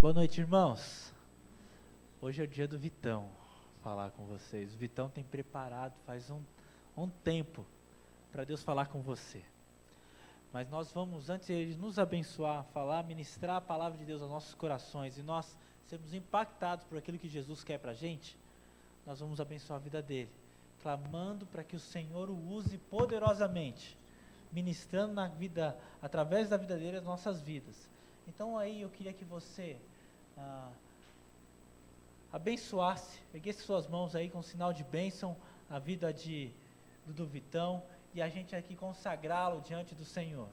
Boa noite, irmãos. Hoje é o dia do Vitão falar com vocês. O Vitão tem preparado faz um tempo para Deus falar com você. Mas nós vamos, antes de Ele nos abençoar, falar, ministrar a palavra de Deus aos nossos corações e nós sermos impactados por aquilo que Jesus quer para a gente, nós vamos abençoar a vida dele, clamando para que o Senhor o use poderosamente, ministrando na vida, através da vida dele, as nossas vidas. Então aí eu queria que você abençoasse, peguesse suas mãos aí com sinal de bênção a vida do Vitão e a gente aqui consagrá-lo diante do Senhor.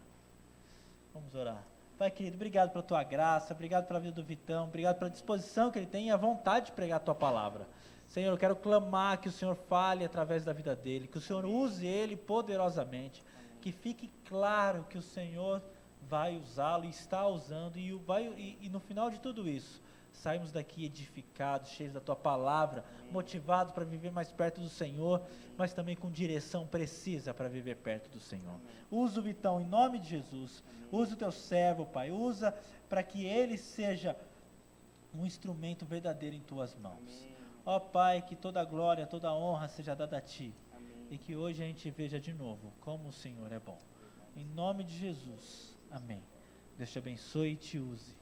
Vamos orar. Pai querido, obrigado pela tua graça, obrigado pela vida do Vitão, obrigado pela disposição que ele tem e a vontade de pregar a tua palavra. Senhor, eu quero clamar que o Senhor fale através da vida dele, que o Senhor use ele poderosamente, que fique claro que o Senhor vai usá-lo e está usando e no final de tudo isso, saímos daqui edificados, cheios da tua palavra, motivados para viver mais perto do Senhor, mas também com direção precisa para viver perto do Senhor. Usa o Vitão em nome de Jesus, usa o teu servo, Pai, usa para que ele seja um instrumento verdadeiro em tuas mãos. Ó Pai, que toda a glória, toda a honra seja dada a Ti, e que hoje a gente veja de novo como o Senhor é bom. Em nome de Jesus, amém. Deus te abençoe e te use.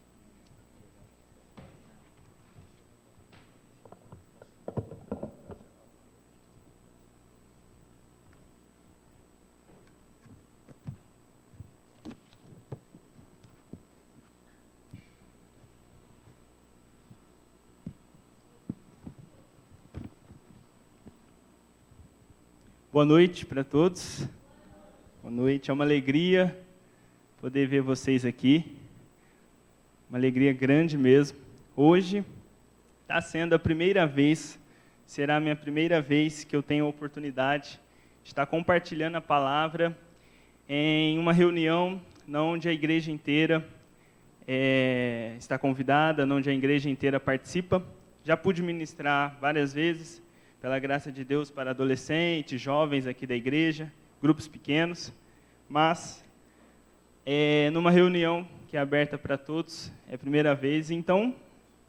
Boa noite para todos. Boa noite, é uma alegria poder ver vocês aqui. Uma alegria grande mesmo. Hoje está sendo a primeira vez, será a minha primeira vez que eu tenho a oportunidade de estar compartilhando a palavra em uma reunião onde a igreja inteira está convidada, onde a igreja inteira participa. Já pude ministrar várias vezes, pela graça de Deus, para adolescentes, jovens aqui da igreja, grupos pequenos, mas numa reunião que é aberta para todos, é a primeira vez. Então,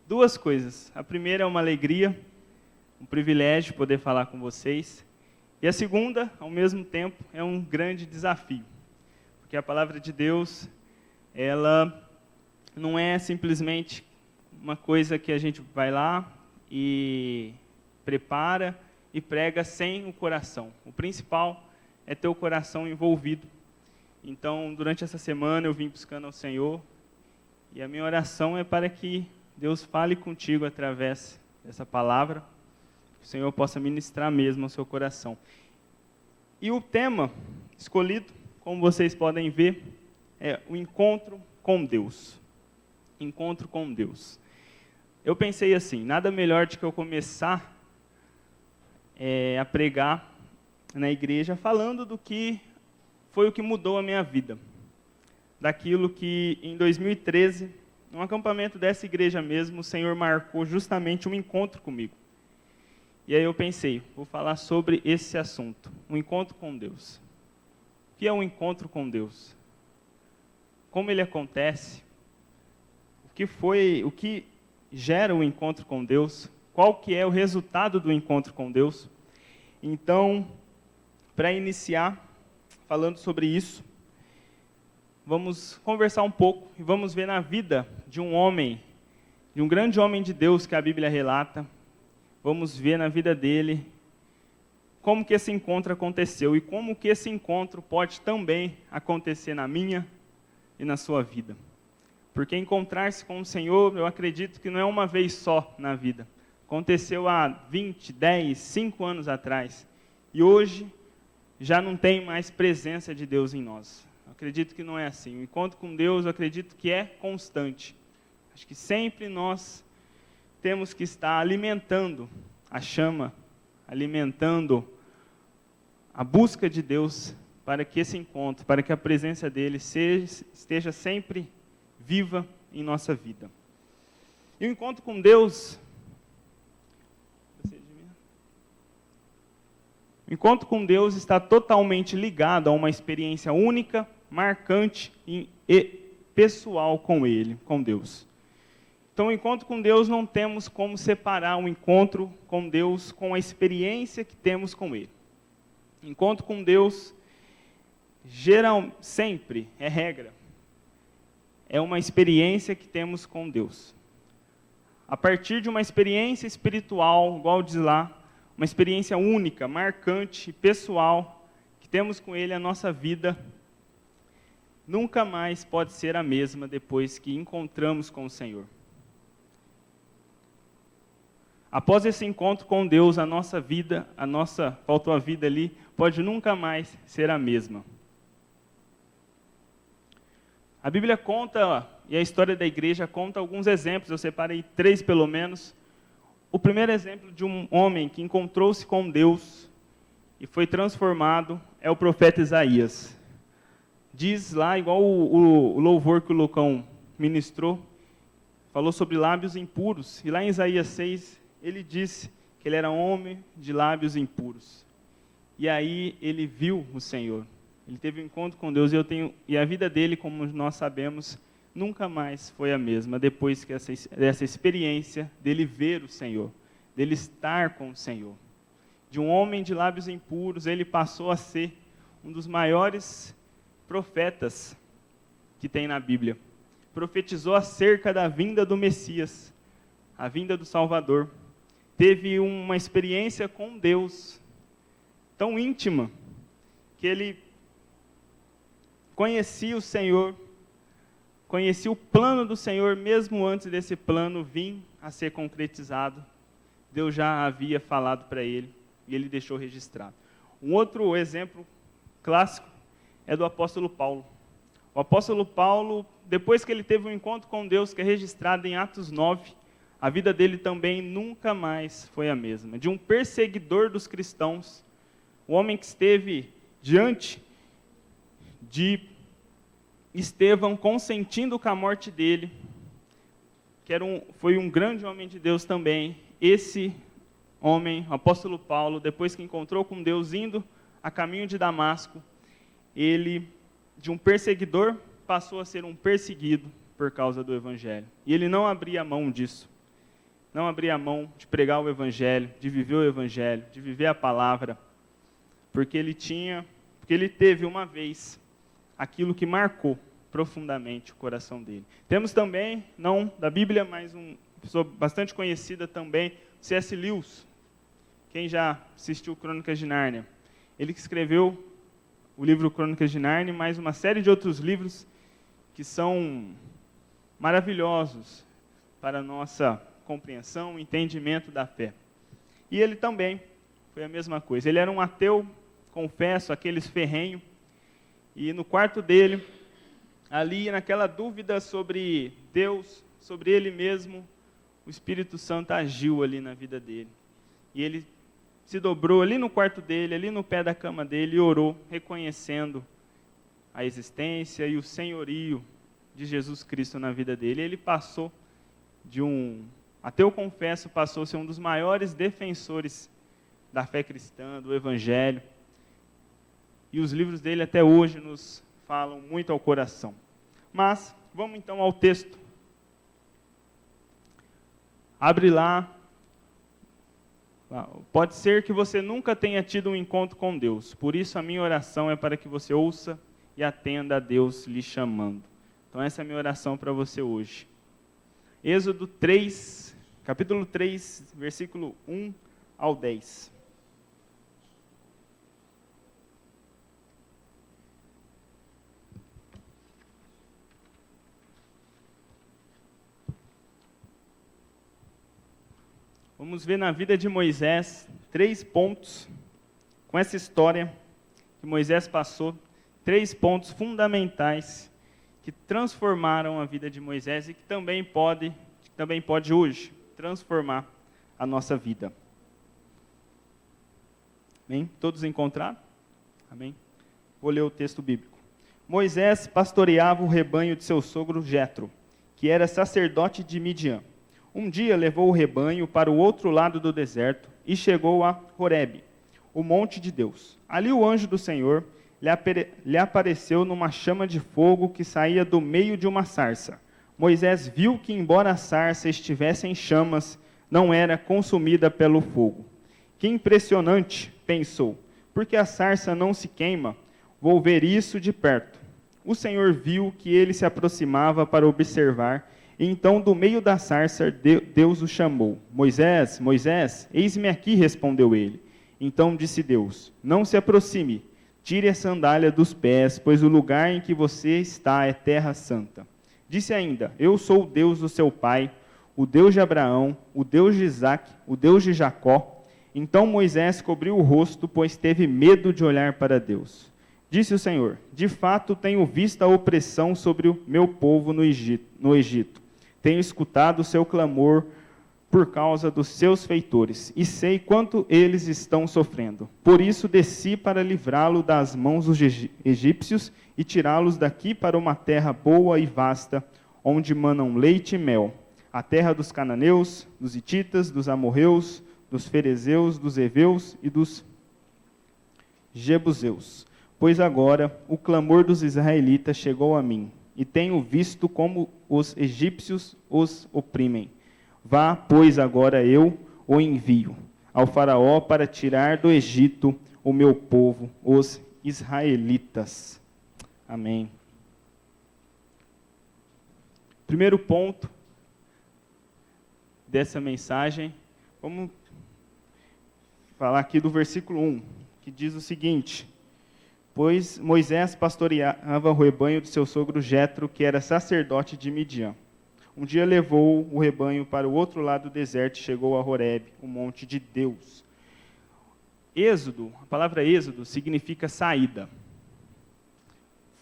duas coisas. A primeira é uma alegria, um privilégio poder falar com vocês. E a segunda, ao mesmo tempo, é um grande desafio. Porque a palavra de Deus, ela não é simplesmente uma coisa que a gente vai lá e prepara e prega sem o coração. O principal é ter o coração envolvido. Então, durante essa semana eu vim buscando ao Senhor e a minha oração é para que Deus fale contigo através dessa palavra, que o Senhor possa ministrar mesmo ao seu coração. E o tema escolhido, como vocês podem ver, é o encontro com Deus. Encontro com Deus. Eu pensei assim, nada melhor do que eu começar a pregar na igreja, falando do que foi o que mudou a minha vida. Daquilo que, em 2013, num acampamento dessa igreja mesmo, o Senhor marcou justamente um encontro comigo. E aí eu pensei, vou falar sobre esse assunto, um encontro com Deus. O que é um encontro com Deus? Como ele acontece? O que gera o encontro com Deus? Qual que é o resultado do encontro com Deus? Então, para iniciar falando sobre isso, vamos conversar um pouco e vamos ver na vida de um homem, de um grande homem de Deus que a Bíblia relata. Vamos ver na vida dele como que esse encontro aconteceu e como que esse encontro pode também acontecer na minha e na sua vida. Porque encontrar-se com o Senhor, eu acredito que não é uma vez só na vida. Aconteceu há 20, 10, 5 anos atrás. E hoje já não tem mais presença de Deus em nós. Eu acredito que não é assim. O encontro com Deus, eu acredito que é constante. Acho que sempre nós temos que estar alimentando a chama, alimentando a busca de Deus para que esse encontro, para que a presença dele esteja sempre viva em nossa vida. E o encontro com Deus... O encontro com Deus está totalmente ligado a uma experiência única, marcante e pessoal com Ele, com Deus. Então, o encontro com Deus não temos como separar o encontro com Deus com a experiência que temos com Ele. Encontro com Deus, sempre, é regra, é uma experiência que temos com Deus. A partir de uma experiência espiritual, igual diz lá, uma experiência única, marcante, pessoal, que temos com Ele, a nossa vida nunca mais pode ser a mesma depois que encontramos com o Senhor. Após esse encontro com Deus, a nossa vida, faltou a vida ali, pode nunca mais ser a mesma. A Bíblia conta, e a história da igreja conta alguns exemplos, eu separei 3 pelo menos. O primeiro exemplo de um homem que encontrou-se com Deus e foi transformado é o profeta Isaías. Diz lá, igual o louvor que o Lucão ministrou, falou sobre lábios impuros, e lá em Isaías 6, ele disse que ele era um homem de lábios impuros. E aí ele viu o Senhor. Ele teve um encontro com Deus e a vida dele, como nós sabemos, nunca mais foi a mesma, depois que dessa experiência dele ver o Senhor, dele estar com o Senhor. De um homem de lábios impuros, ele passou a ser um dos maiores profetas que tem na Bíblia. Profetizou acerca da vinda do Messias, a vinda do Salvador. Teve uma experiência com Deus tão íntima, que ele conhecia o Senhor, conhecia o plano do Senhor, mesmo antes desse plano vir a ser concretizado. Deus já havia falado para ele, e ele deixou registrado. Um outro exemplo clássico é do apóstolo Paulo. O apóstolo Paulo, depois que ele teve um encontro com Deus, que é registrado em Atos 9, a vida dele também nunca mais foi a mesma. De um perseguidor dos cristãos, o homem que esteve diante de Estevão, consentindo com a morte dele, foi um grande homem de Deus também. Esse homem, o apóstolo Paulo, depois que encontrou com Deus, indo a caminho de Damasco, ele, de um perseguidor, passou a ser um perseguido por causa do Evangelho. E ele não abria mão disso. Não abria mão de pregar o Evangelho, de viver o Evangelho, de viver a palavra, porque ele teve uma vez aquilo que marcou profundamente o coração dele. Temos também, não da Bíblia, mas uma pessoa bastante conhecida também, C.S. Lewis. Quem já assistiu Crônicas de Nárnia? Ele que escreveu o livro Crônicas de Nárnia, mais uma série de outros livros que são maravilhosos para a nossa compreensão e entendimento da fé. E ele também foi a mesma coisa. Ele era um ateu, confesso, aqueles ferrenho, e no quarto dele, ali naquela dúvida sobre Deus, sobre ele mesmo, o Espírito Santo agiu ali na vida dele. E ele se dobrou ali no quarto dele, ali no pé da cama dele, e orou, reconhecendo a existência e o senhorio de Jesus Cristo na vida dele. E ele passou de um ateu, confesso, passou a ser um dos maiores defensores da fé cristã, do Evangelho. E os livros dele até hoje nos falam muito ao coração. Mas, vamos então ao texto. Abre lá. Pode ser que você nunca tenha tido um encontro com Deus. Por isso a minha oração é para que você ouça e atenda a Deus lhe chamando. Então essa é a minha oração para você hoje. Êxodo 3, capítulo 3, versículo 1 ao 10. Vamos ver na vida de Moisés 3 pontos, com essa história que Moisés passou, 3 pontos fundamentais que transformaram a vida de Moisés e que também pode hoje transformar a nossa vida. Amém? Todos encontraram? Amém? Vou ler o texto bíblico. Moisés pastoreava o rebanho de seu sogro Jetro, que era sacerdote de Midian. Um dia levou o rebanho para o outro lado do deserto e chegou a Horebe, o monte de Deus. Ali o anjo do Senhor lhe apareceu numa chama de fogo que saía do meio de uma sarça. Moisés viu que, embora a sarça estivesse em chamas, não era consumida pelo fogo. Que impressionante, pensou, porque a sarça não se queima? Vou ver isso de perto. O Senhor viu que ele se aproximava para observar, e então do meio da sarça Deus o chamou. Moisés, Moisés, eis-me aqui, respondeu ele. Então disse Deus, não se aproxime, tire a sandália dos pés, pois o lugar em que você está é terra santa. Disse ainda, eu sou o Deus do seu pai, o Deus de Abraão, o Deus de Isaque, o Deus de Jacó. Então Moisés cobriu o rosto, pois teve medo de olhar para Deus. Disse o Senhor, de fato tenho visto a opressão sobre o meu povo no Egito. Tenho escutado o seu clamor por causa dos seus feitores, e sei quanto eles estão sofrendo. Por isso desci para livrá-lo das mãos dos egípcios e tirá-los daqui para uma terra boa e vasta, onde manam leite e mel, a terra dos cananeus, dos hititas, dos amorreus, dos ferezeus, dos heveus e dos jebuseus. Pois agora o clamor dos israelitas chegou a mim, e tenho visto como os egípcios os oprimem. Vá, pois agora eu o envio ao faraó para tirar do Egito o meu povo, os israelitas. Amém. Primeiro ponto dessa mensagem, vamos falar aqui do versículo 1, que diz o seguinte: pois Moisés pastoreava o rebanho de seu sogro Jetro, que era sacerdote de Midian. Um dia levou o rebanho para o outro lado do deserto e chegou a Horebe, o monte de Deus. Êxodo, a palavra êxodo significa saída.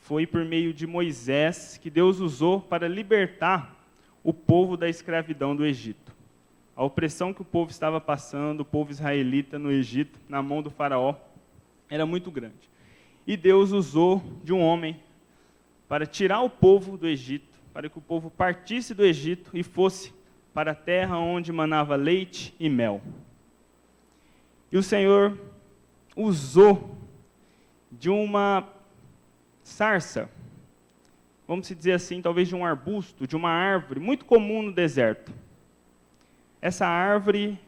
Foi por meio de Moisés que Deus usou para libertar o povo da escravidão do Egito. A opressão que o povo estava passando, o povo israelita no Egito, na mão do faraó, era muito grande. E Deus usou de um homem para tirar o povo do Egito, para que o povo partisse do Egito e fosse para a terra onde manava leite e mel. E o Senhor usou de uma sarça, vamos dizer assim, talvez de um arbusto, de uma árvore muito comum no deserto. Essa árvore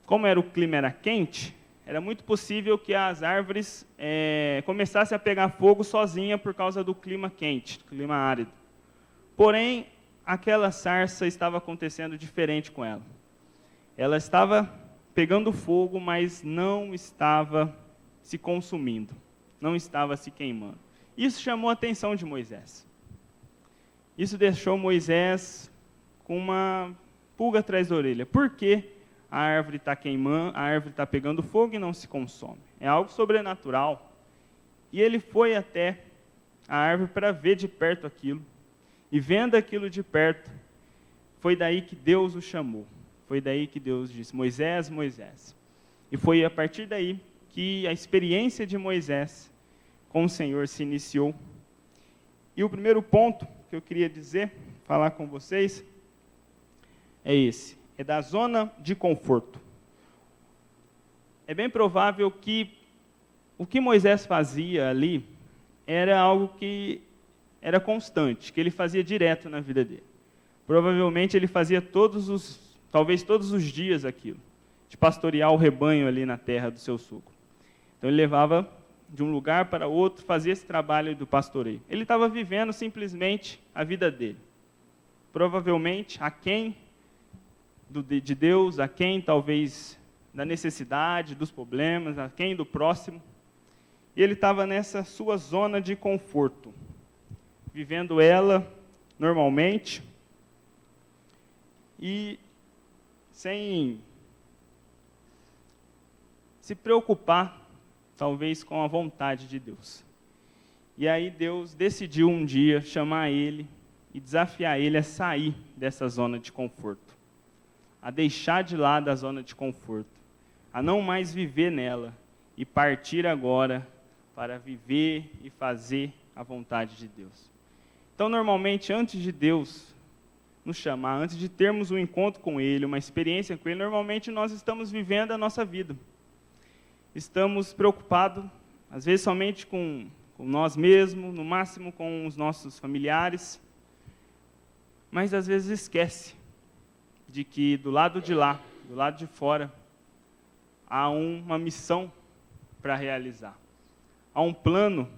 como o clima era quente, era muito possível que as árvores começassem a pegar fogo sozinha por causa do clima quente, clima árido. Porém, aquela sarça estava acontecendo diferente com ela. Ela estava pegando fogo, mas não estava se consumindo, não estava se queimando. Isso chamou a atenção de Moisés. Isso deixou Moisés com uma pulga atrás da orelha. Por quê? A árvore está queimando, a árvore está pegando fogo e não se consome. É algo sobrenatural. E ele foi até a árvore para ver de perto aquilo. E vendo aquilo de perto, foi daí que Deus o chamou. Foi daí que Deus disse, Moisés, Moisés. E foi a partir daí que a experiência de Moisés com o Senhor se iniciou. E o primeiro ponto que eu queria falar com vocês, é esse. É da zona de conforto. É bem provável que o que Moisés fazia ali era algo que era constante, que ele fazia direto na vida dele. Provavelmente ele fazia talvez todos os dias aquilo, de pastorear o rebanho ali na terra do seu sogro. Então ele levava de um lugar para outro, fazia esse trabalho do pastoreio. Ele estava vivendo simplesmente a vida dele. Provavelmente aquém de Deus, aquém talvez da necessidade, dos problemas, aquém do próximo. E ele estava nessa sua zona de conforto, vivendo ela normalmente e sem se preocupar, talvez, com a vontade de Deus. E aí Deus decidiu um dia chamar ele e desafiar ele a sair dessa zona de conforto, a deixar de lado a zona de conforto, a não mais viver nela e partir agora para viver e fazer a vontade de Deus. Então, normalmente, antes de Deus nos chamar, antes de termos um encontro com Ele, uma experiência com Ele, normalmente nós estamos vivendo a nossa vida. Estamos preocupados, às vezes, somente com nós mesmos, no máximo com os nossos familiares, mas às vezes esquece de que do lado de lá, do lado de fora, há uma missão para realizar, há um plano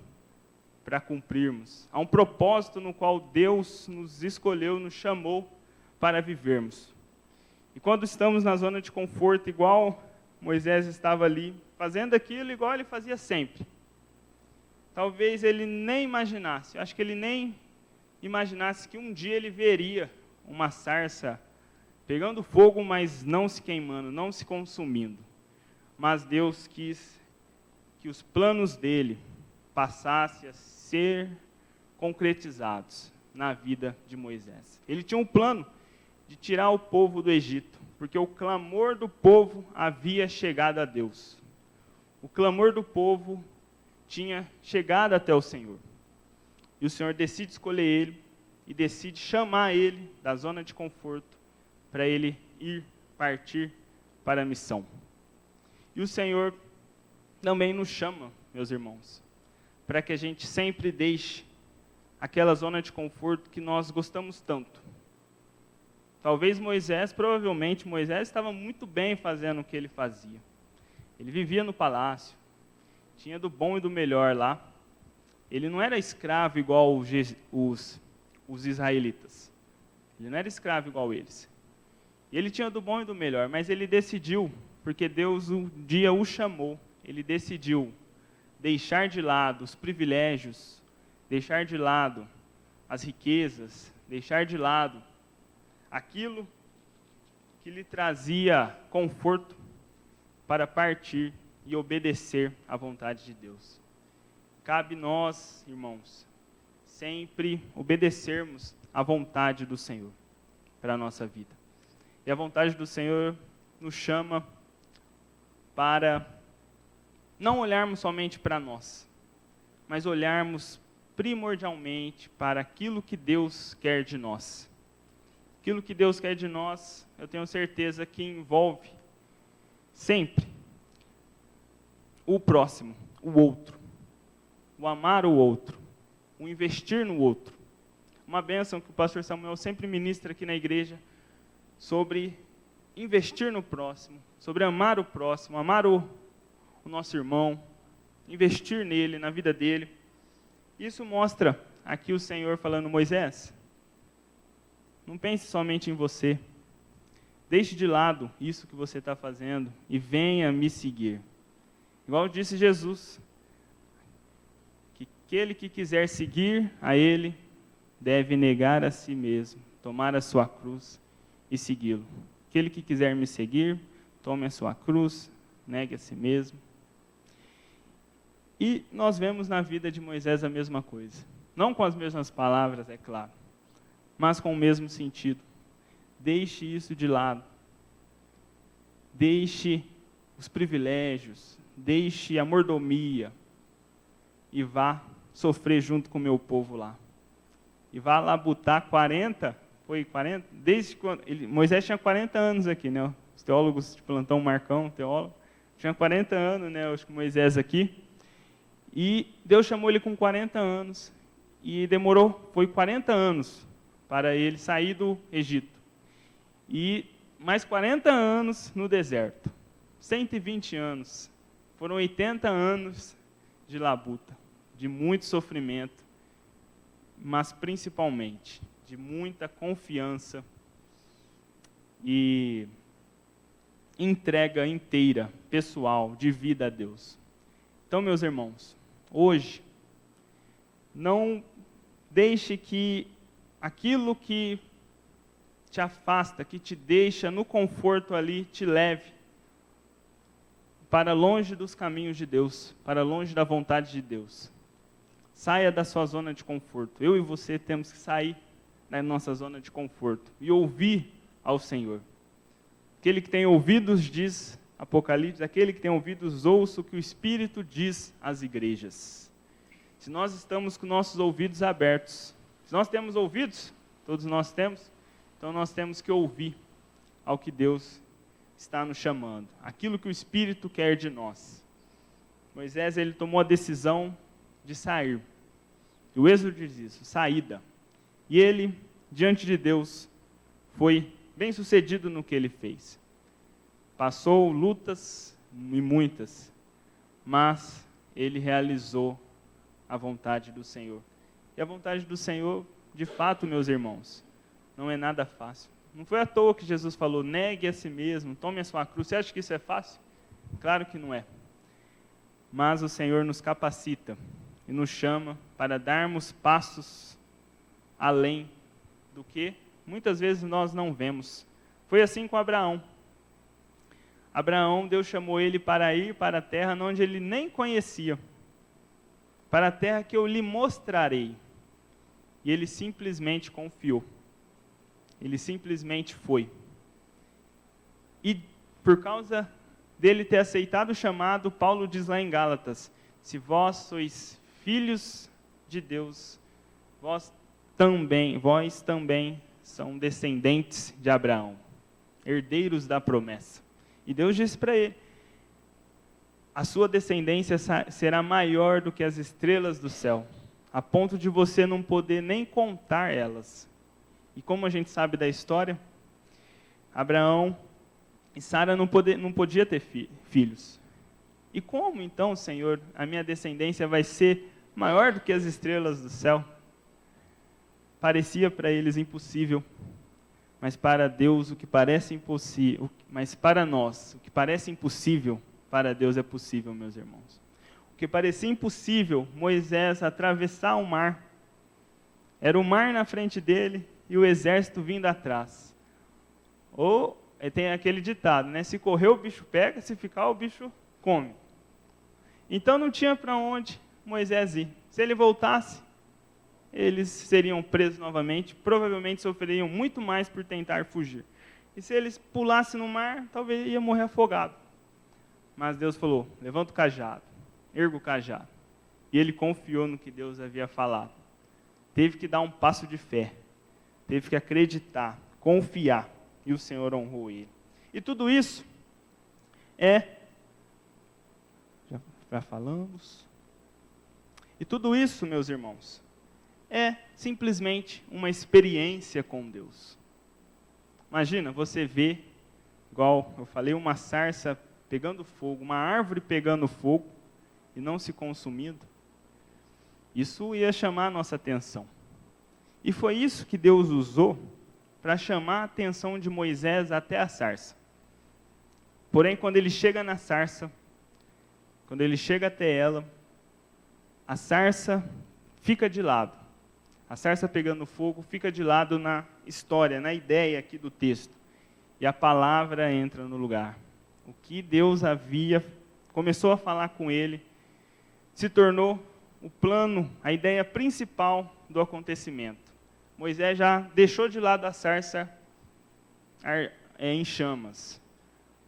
para cumprirmos, há um propósito no qual Deus nos escolheu, nos chamou para vivermos. E quando estamos na zona de conforto, igual Moisés estava ali, fazendo aquilo igual ele fazia sempre, talvez ele nem imaginasse, eu acho que ele nem imaginasse que um dia ele veria uma sarça pegando fogo, mas não se queimando, não se consumindo. Mas Deus quis que os planos dele passassem a ser concretizados na vida de Moisés. Ele tinha um plano de tirar o povo do Egito, porque o clamor do povo havia chegado a Deus. O clamor do povo tinha chegado até o Senhor. E o Senhor decide escolher ele e decide chamar ele da zona de conforto para ele partir para a missão. E o Senhor também nos chama, meus irmãos, para que a gente sempre deixe aquela zona de conforto que nós gostamos tanto. Talvez provavelmente Moisés estava muito bem fazendo o que ele fazia. Ele vivia no palácio, tinha do bom e do melhor lá. Ele não era escravo igual os israelitas. Ele não era escravo igual eles. E ele tinha do bom e do melhor, mas ele decidiu, porque Deus um dia o chamou, ele decidiu deixar de lado os privilégios, deixar de lado as riquezas, deixar de lado aquilo que lhe trazia conforto para partir e obedecer à vontade de Deus. Cabe nós, irmãos, sempre obedecermos à vontade do Senhor para a nossa vida. E a vontade do Senhor nos chama para não olharmos somente para nós, mas olharmos primordialmente para aquilo que Deus quer de nós. Aquilo que Deus quer de nós, eu tenho certeza que envolve sempre o próximo, o outro, o amar o outro, o investir no outro. Uma bênção que o pastor Samuel sempre ministra aqui na igreja, sobre investir no próximo, sobre amar o próximo, amar o nosso irmão, investir nele, na vida dele. Isso mostra aqui o Senhor falando: Moisés, não pense somente em você, deixe de lado isso que você está fazendo e venha me seguir. Igual disse Jesus, que aquele que quiser seguir a Ele, deve negar a si mesmo, tomar a sua cruz e segui-lo. Aquele que quiser me seguir, tome a sua cruz, negue a si mesmo. E nós vemos na vida de Moisés a mesma coisa. Não com as mesmas palavras, é claro, mas com o mesmo sentido. Deixe isso de lado. Deixe os privilégios, deixe a mordomia e vá sofrer junto com o meu povo lá. E vá labutar 40, foi 40? Desde quando Moisés tinha 40 anos aqui, né? Os teólogos de plantão, Marcão, teólogo, tinha 40 anos, né? Acho que Moisés aqui. E Deus chamou ele com 40 anos e foi 40 anos para ele sair do Egito. E mais 40 anos no deserto. 120 anos. Foram 80 anos de labuta, de muito sofrimento, mas principalmente de muita confiança e entrega inteira, pessoal, de vida a Deus. Então, meus irmãos, hoje, não deixe que aquilo que te afasta, que te deixa no conforto ali, te leve para longe dos caminhos de Deus, para longe da vontade de Deus. Saia da sua zona de conforto. Eu e você temos que sair da nossa zona de conforto e ouvir ao Senhor. Aquele que tem ouvidos, diz Apocalipse, aquele que tem ouvidos, ouça o que o Espírito diz às igrejas. Se nós estamos com nossos ouvidos abertos, se nós temos ouvidos, todos nós temos, então nós temos que ouvir ao que Deus está nos chamando, aquilo que o Espírito quer de nós. Moisés, ele tomou a decisão de sair. E o Êxodo diz isso, saída. E ele diante de Deus, foi bem-sucedido no que ele fez. Passou lutas e muitas, mas ele realizou a vontade do Senhor. E a vontade do Senhor, de fato, meus irmãos, não é nada fácil. Não foi à toa que Jesus falou, negue a si mesmo, tome a sua cruz. Você acha que isso é fácil? Claro que não é. Mas o Senhor nos capacita e nos chama para darmos passos além do que muitas vezes nós não vemos. Foi assim com Abraão. Abraão, Deus chamou ele para ir para a terra onde ele nem conhecia, para a terra que eu lhe mostrarei. E ele simplesmente confiou. Ele simplesmente foi. E por causa dele ter aceitado o chamado, Paulo diz lá em Gálatas, se vós sois filhos de Deus, vós também são descendentes de Abraão, herdeiros da promessa. E Deus disse para ele, a sua descendência será maior do que as estrelas do céu, a ponto de você não poder nem contar elas. E como a gente sabe da história, Abraão e Sara não podia ter filhos. E como então, Senhor, a minha descendência vai ser maior do que as estrelas do céu? Parecia para eles impossível, mas para Deus o que parece impossível, mas para nós, o que parece impossível, para Deus é possível, meus irmãos. O que parecia impossível, Moisés atravessar o mar, era o mar na frente dele e o exército vindo atrás. Ou tem aquele ditado, né? Se correr o bicho pega, se ficar o bicho come. Então não tinha para onde Moisés ir. Se ele voltasse, eles seriam presos novamente, provavelmente sofreriam muito mais por tentar fugir. E se eles pulassem no mar, talvez ia morrer afogado. Mas Deus falou, levanta o cajado, erga o cajado. E ele confiou no que Deus havia falado. Teve que dar um passo de fé, teve que acreditar, confiar, e o Senhor honrou ele. E tudo isso já falamos. E tudo isso, meus irmãos, é simplesmente uma experiência com Deus. Imagina, você vê, igual eu falei, uma sarça pegando fogo, uma árvore pegando fogo e não se consumindo. Isso ia chamar a nossa atenção. E foi isso que Deus usou para chamar a atenção de Moisés até a sarça. Porém, quando ele chega na sarça, quando ele chega até ela, a sarça fica de lado. A sarça pegando fogo fica de lado na história, na ideia aqui do texto. E a palavra entra no lugar. O que Deus começou a falar com ele, se tornou o plano, a ideia principal do acontecimento. Moisés já deixou de lado a sarça em chamas,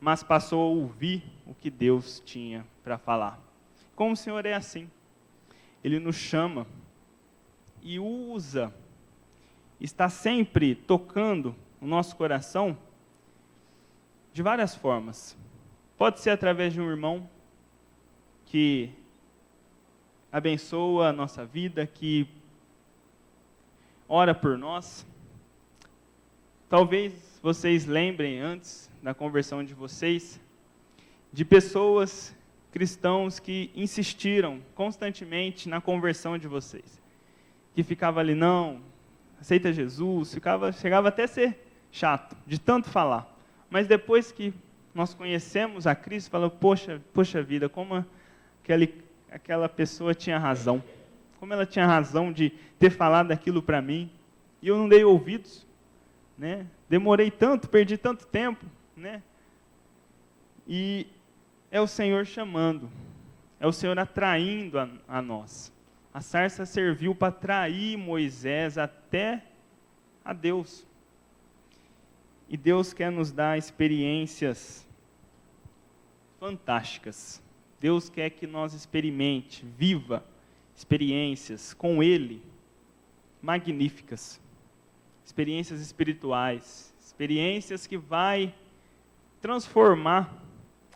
mas passou a ouvir o que Deus tinha para falar. Como o Senhor é assim, Ele nos chama e usa, está sempre tocando o nosso coração de várias formas. Pode ser através de um irmão que abençoa a nossa vida, que ora por nós. Talvez vocês lembrem, antes da conversão de vocês, de pessoas cristãos que insistiram constantemente na conversão de vocês. Que ficava ali, não, aceita Jesus, chegava até a ser chato, de tanto falar. Mas depois que nós conhecemos a Cristo, falamos, poxa vida, como aquela pessoa tinha razão. Como ela tinha razão de ter falado aquilo para mim, e eu não dei ouvidos, né? Demorei tanto, perdi tanto tempo, né? E é o Senhor chamando, é o Senhor atraindo a nós. A sarça serviu para atrair Moisés até a Deus. E Deus quer nos dar experiências fantásticas. Deus quer que nós experimente, viva experiências com Ele, magníficas. Experiências espirituais, experiências que vai transformar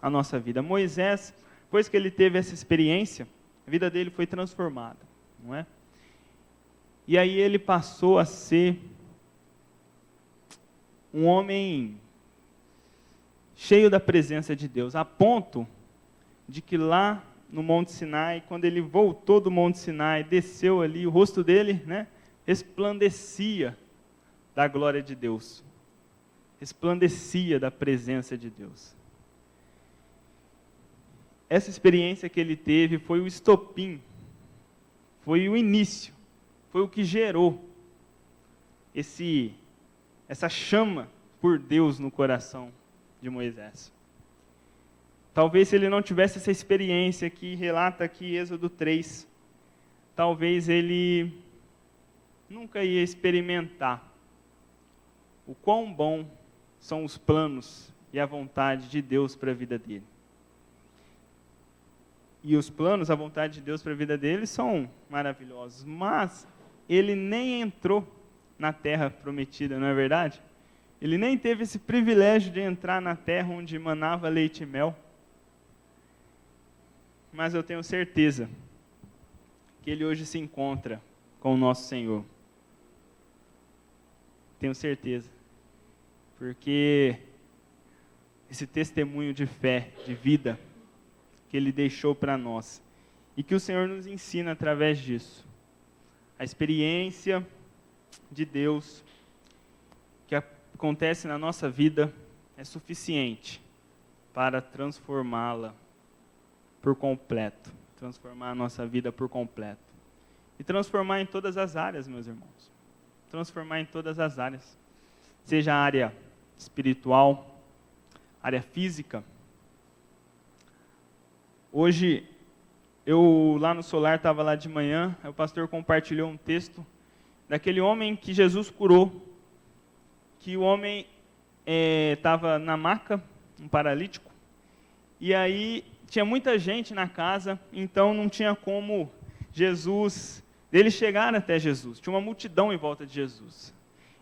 a nossa vida. Moisés, depois que ele teve essa experiência, a vida dele foi transformada, não é? E aí ele passou a ser um homem cheio da presença de Deus, a ponto de que lá no Monte Sinai, quando ele voltou do Monte Sinai, desceu ali, o rosto dele, resplandecia da glória de Deus, resplandecia da presença de Deus. Essa experiência que ele teve foi o estopim, foi o início, foi o que gerou essa chama por Deus no coração de Moisés. Talvez se ele não tivesse essa experiência que relata aqui Êxodo 3, talvez ele nunca ia experimentar o quão bom são os planos e a vontade de Deus para a vida dele. E os planos, a vontade de Deus para a vida dele são maravilhosos, mas ele nem entrou na terra prometida, não é verdade? Ele nem teve esse privilégio de entrar na terra onde manava leite e mel. Mas eu tenho certeza que ele hoje se encontra com o nosso Senhor. Tenho certeza. Porque esse testemunho de fé, de vida, que ele deixou para nós, e que o Senhor nos ensina através disso. A experiência de Deus que acontece na nossa vida é suficiente para transformá-la por completo, transformar a nossa vida por completo. E transformar em todas as áreas, meus irmãos. Transformar em todas as áreas. Seja a área espiritual, área física. Hoje, eu lá no Solar, estava lá de manhã, o pastor compartilhou um texto daquele homem que Jesus curou, que o homem estava na maca, um paralítico, e aí tinha muita gente na casa, então não tinha como eles chegaram até Jesus, tinha uma multidão em volta de Jesus.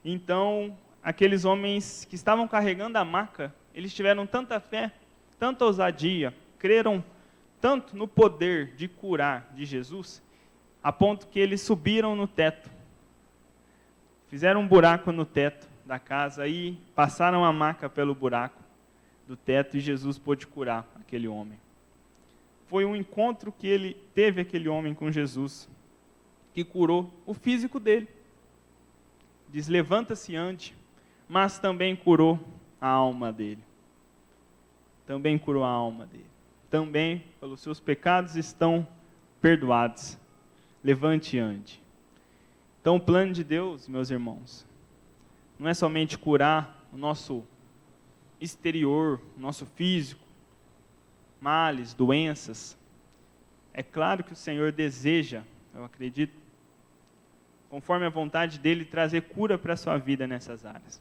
Então, aqueles homens que estavam carregando a maca, eles tiveram tanta fé, tanta ousadia, creram tanto no poder de curar de Jesus, a ponto que eles subiram no teto, fizeram um buraco no teto da casa e passaram a maca pelo buraco do teto e Jesus pôde curar aquele homem. Foi um encontro que ele teve, aquele homem, com Jesus, que curou o físico dele. Diz, levanta-se e ande, mas também curou a alma dele. Também curou a alma dele. Também, pelos seus pecados, estão perdoados. Levante e ande. Então, o plano de Deus, meus irmãos, não é somente curar o nosso exterior, o nosso físico, males, doenças. É claro que o Senhor deseja, eu acredito, conforme a vontade dEle, trazer cura para a sua vida nessas áreas.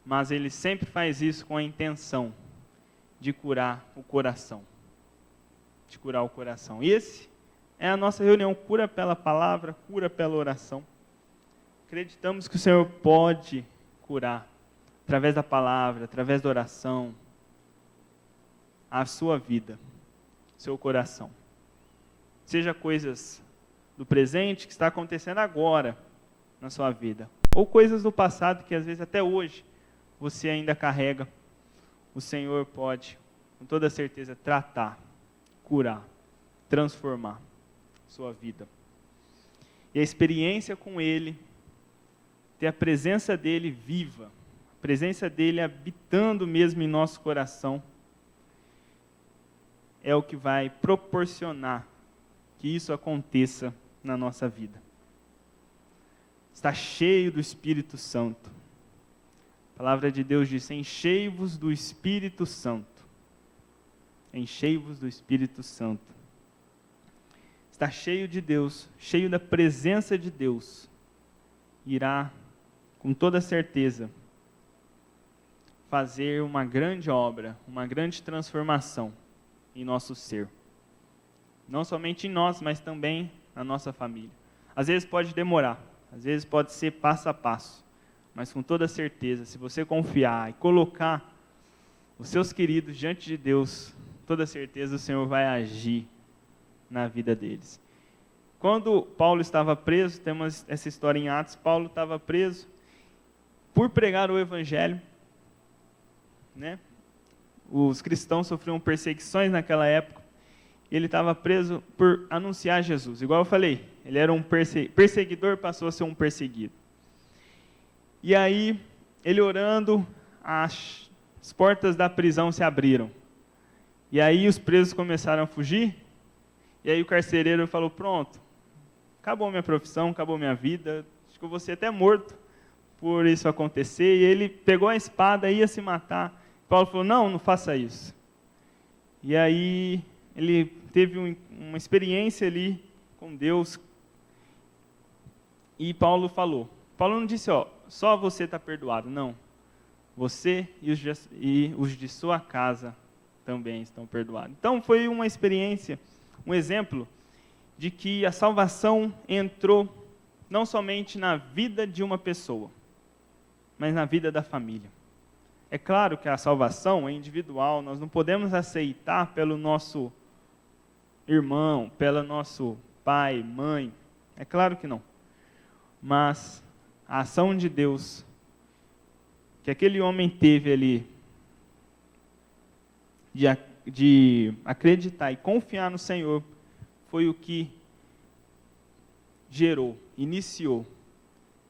Mas Ele sempre faz isso com a intenção de curar o coração. De curar o coração. E esse é a nossa reunião, cura pela palavra, cura pela oração. Acreditamos que o Senhor pode curar, através da palavra, através da oração, a sua vida, seu coração. Seja coisas do presente que está acontecendo agora na sua vida, ou coisas do passado que às vezes até hoje você ainda carrega. O Senhor pode, com toda certeza, tratar, curar, transformar sua vida. E a experiência com Ele, ter a presença dEle viva, a presença dEle habitando mesmo em nosso coração, é o que vai proporcionar que isso aconteça na nossa vida. Está cheio do Espírito Santo. A palavra de Deus diz, enchei-vos do Espírito Santo. Enchei-vos do Espírito Santo. Está cheio de Deus, cheio da presença de Deus. Irá, com toda certeza, fazer uma grande obra, uma grande transformação em nosso ser. Não somente em nós, mas também na nossa família. Às vezes pode demorar, às vezes pode ser passo a passo, mas com toda certeza, se você confiar e colocar os seus queridos diante de Deus, toda certeza o Senhor vai agir na vida deles. Quando Paulo estava preso, temos essa história em Atos, Paulo estava preso, por pregar o evangelho, né? Os cristãos sofriam perseguições naquela época. Ele estava preso por anunciar Jesus. Igual eu falei, ele era um perseguidor, passou a ser um perseguido. E aí, ele orando, as portas da prisão se abriram. E aí os presos começaram a fugir. E aí o carcereiro falou, pronto, acabou minha profissão, acabou minha vida, acho que eu vou ser até morto por isso acontecer. E ele pegou a espada e ia se matar. Paulo falou, não faça isso. E aí ele teve uma experiência ali com Deus. E Paulo falou, Paulo não disse, só você está perdoado, não. Você e os de sua casa também estão perdoados. Então foi uma experiência, um exemplo de que a salvação entrou não somente na vida de uma pessoa, mas na vida da família. É claro que a salvação é individual, nós não podemos aceitar pelo nosso irmão, pelo nosso pai, mãe, é claro que não. Mas a ação de Deus que aquele homem teve ali de acreditar e confiar no Senhor, foi o que gerou, iniciou,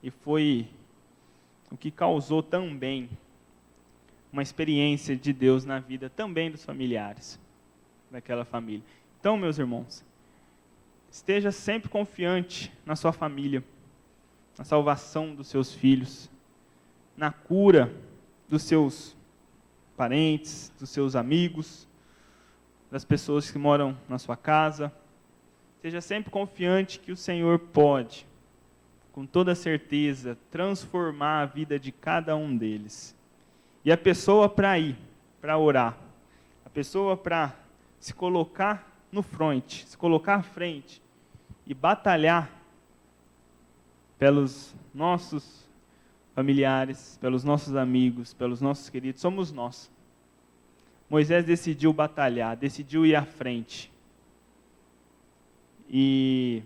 e foi o que causou também uma experiência de Deus na vida também dos familiares daquela família. Então, meus irmãos, esteja sempre confiante na sua família, na salvação dos seus filhos, na cura dos seus parentes, dos seus amigos, das pessoas que moram na sua casa. Seja sempre confiante que o Senhor pode, com toda certeza, transformar a vida de cada um deles. E a pessoa para ir, para orar, a pessoa para se colocar no front, se colocar à frente e batalhar pelos nossos familiares, pelos nossos amigos, pelos nossos queridos, somos nós. Moisés decidiu batalhar, decidiu ir à frente. E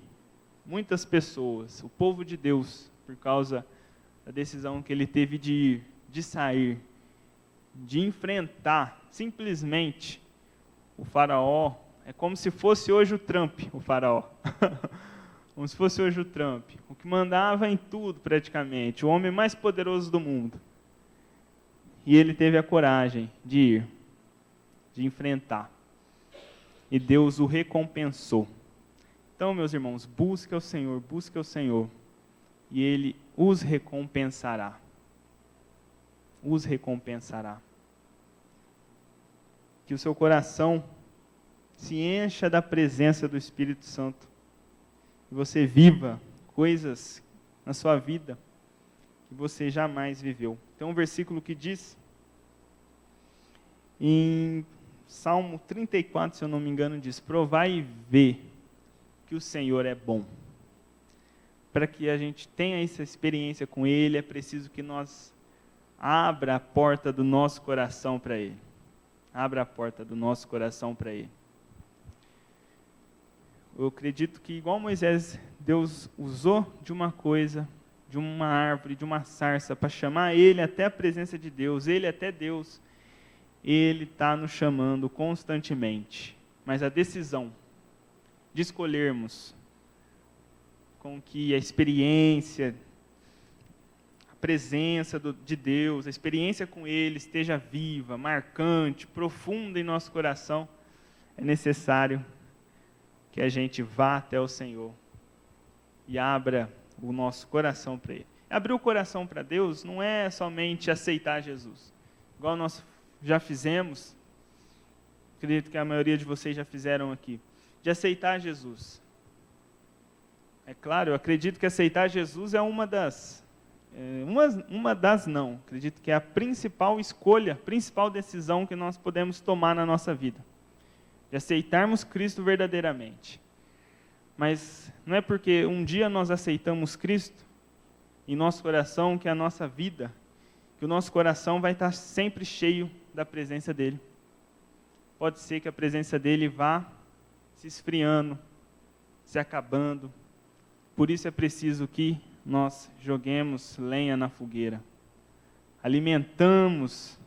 muitas pessoas, o povo de Deus, por causa da decisão que ele teve de ir, de sair, de enfrentar simplesmente o faraó, é como se fosse hoje o Trump, o faraó. Como se fosse hoje o Trump, o que mandava em tudo praticamente, o homem mais poderoso do mundo. E ele teve a coragem de ir, de enfrentar. E Deus o recompensou. Então, meus irmãos, busque ao Senhor, e Ele os recompensará. Os recompensará. Que o seu coração se encha da presença do Espírito Santo. Que você viva coisas na sua vida que você jamais viveu. Tem um versículo que diz, em Salmo 34, se eu não me engano, diz, provai e vê que o Senhor é bom. Para que a gente tenha essa experiência com Ele, é preciso que nós abra a porta do nosso coração para Ele. Abra a porta do nosso coração para Ele. Eu acredito que, igual Moisés, Deus usou de uma coisa, de uma árvore, de uma sarça, para chamar ele até a presença de Deus, ele até Deus. Ele está nos chamando constantemente. Mas a decisão de escolhermos com que a experiência, a presença de Deus, a experiência com Ele esteja viva, marcante, profunda em nosso coração, é necessário que a gente vá até o Senhor e abra o nosso coração para Ele. Abrir o coração para Deus não é somente aceitar Jesus, igual nós já fizemos, acredito que a maioria de vocês já fizeram aqui, de aceitar Jesus. É claro, eu acredito que aceitar Jesus é uma das não, acredito que é a principal escolha, principal decisão que nós podemos tomar na nossa vida. De aceitarmos Cristo verdadeiramente. Mas não é porque um dia nós aceitamos Cristo em nosso coração que a nossa vida, que o nosso coração vai estar sempre cheio da presença dEle. Pode ser que a presença dEle vá se esfriando, se acabando. Por isso é preciso que nós joguemos lenha na fogueira. alimentamos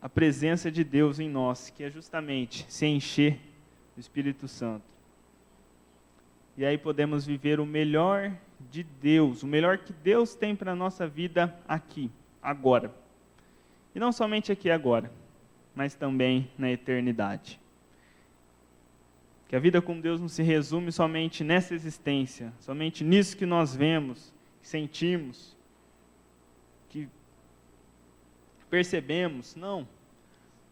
a presença de Deus em nós, que é justamente se encher do Espírito Santo. E aí podemos viver o melhor de Deus, o melhor que Deus tem para a nossa vida aqui, agora. E não somente aqui agora, mas também na eternidade. Que a vida com Deus não se resume somente nessa existência, somente nisso que nós vemos, que sentimos, que percebemos. Não.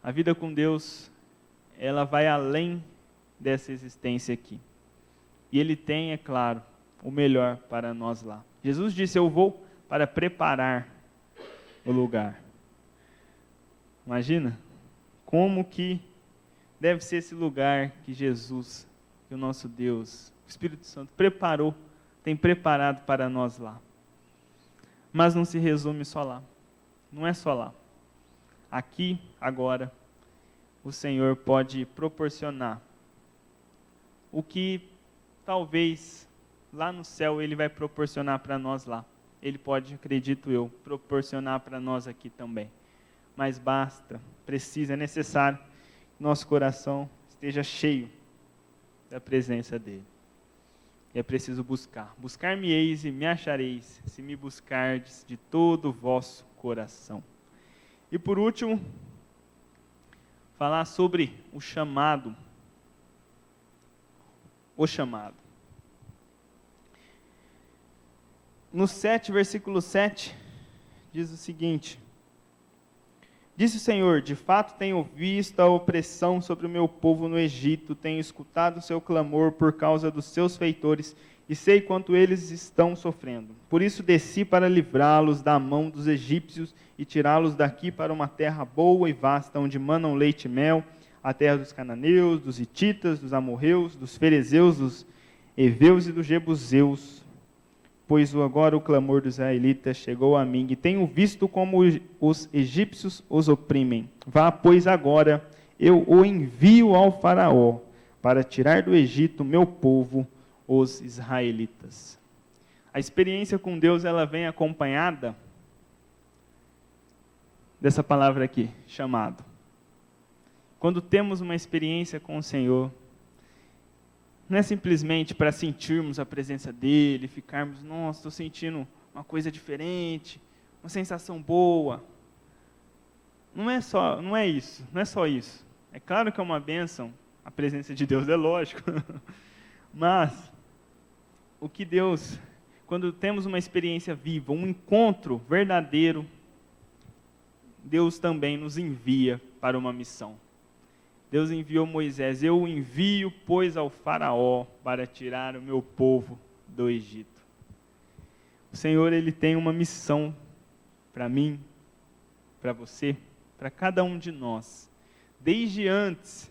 A vida com Deus, ela vai além dessa existência aqui. E Ele tem, é claro, o melhor para nós lá. Jesus disse: eu vou para preparar o lugar. Imagina como que deve ser esse lugar que Jesus, que o nosso Deus, o Espírito Santo preparou, tem preparado para nós lá. Mas não se resume só lá. Não é só lá. Aqui, agora, o Senhor pode proporcionar o que talvez lá no céu Ele vai proporcionar para nós lá. Ele pode, acredito eu, proporcionar para nós aqui também. Mas basta, precisa, é necessário que nosso coração esteja cheio da presença dEle. E é preciso buscar. Buscar-me-eis e me achareis, se me buscardes de todo o vosso coração. E por último, falar sobre o chamado. O chamado. No 7, versículo 7, diz o seguinte: disse o Senhor: de fato tenho visto a opressão sobre o meu povo no Egito, tenho escutado o seu clamor por causa dos seus feitores, e sei quanto eles estão sofrendo. Por isso desci para livrá-los da mão dos egípcios e tirá-los daqui para uma terra boa e vasta, onde manam leite e mel, a terra dos cananeus, dos hititas, dos amorreus, dos ferezeus, dos heveus e dos jebuseus. Pois agora o clamor dos israelitas chegou a mim, e tenho visto como os egípcios os oprimem. Vá, pois agora eu o envio ao faraó, para tirar do Egito meu povo, os israelitas. A experiência com Deus, ela vem acompanhada dessa palavra aqui, chamado. Quando temos uma experiência com o Senhor, não é simplesmente para sentirmos a presença dEle, ficarmos, nossa, estou sentindo uma coisa diferente, uma sensação boa. Não é isso, não é só isso. É claro que é uma bênção, a presença de Deus é lógico, mas o que Deus, quando temos uma experiência viva, um encontro verdadeiro, Deus também nos envia para uma missão. Deus enviou Moisés: eu o envio, pois, ao faraó para tirar o meu povo do Egito. O Senhor, Ele tem uma missão para mim, para você, para cada um de nós. Desde antes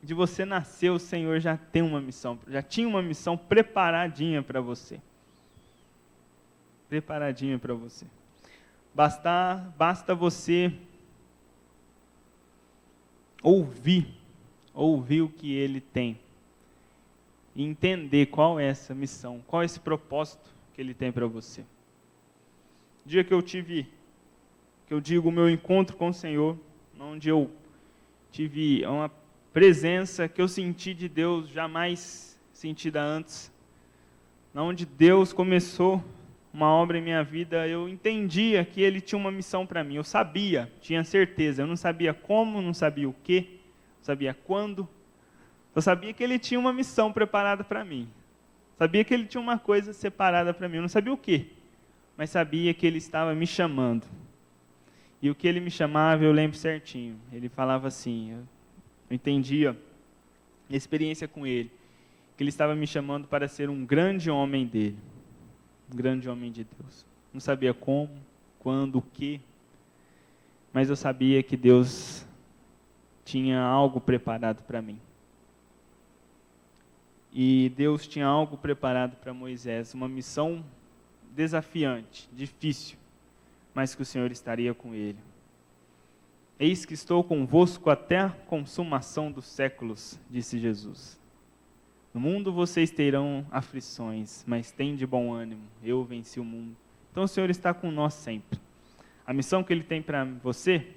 de você nascer, o Senhor já tem uma missão, já tinha uma missão preparadinha para você. Preparadinha para você. Basta você ouvir o que Ele tem, e entender qual é essa missão, qual é esse propósito que Ele tem para você. O dia que eu digo o meu encontro com o Senhor, onde eu tive uma presença que eu senti de Deus jamais sentida antes, onde Deus começou uma obra em minha vida, eu entendia que Ele tinha uma missão para mim. Eu sabia, tinha certeza. Eu não sabia como, não sabia o que, não sabia quando. Eu sabia que Ele tinha uma missão preparada para mim. Sabia que Ele tinha uma coisa separada para mim. Eu não sabia o que, mas sabia que Ele estava me chamando. E o que Ele me chamava, eu lembro certinho. Ele falava assim, eu entendia a experiência com Ele, que Ele estava me chamando para ser um grande homem dEle. Um grande homem de Deus. Não sabia como, quando, o que, mas eu sabia que Deus tinha algo preparado para mim. E Deus tinha algo preparado para Moisés, uma missão desafiante, difícil, mas que o Senhor estaria com ele. Eis que estou convosco até a consumação dos séculos, disse Jesus. No mundo vocês terão aflições, mas tende bom ânimo, eu venci o mundo. Então o Senhor está com nós sempre. A missão que Ele tem para você,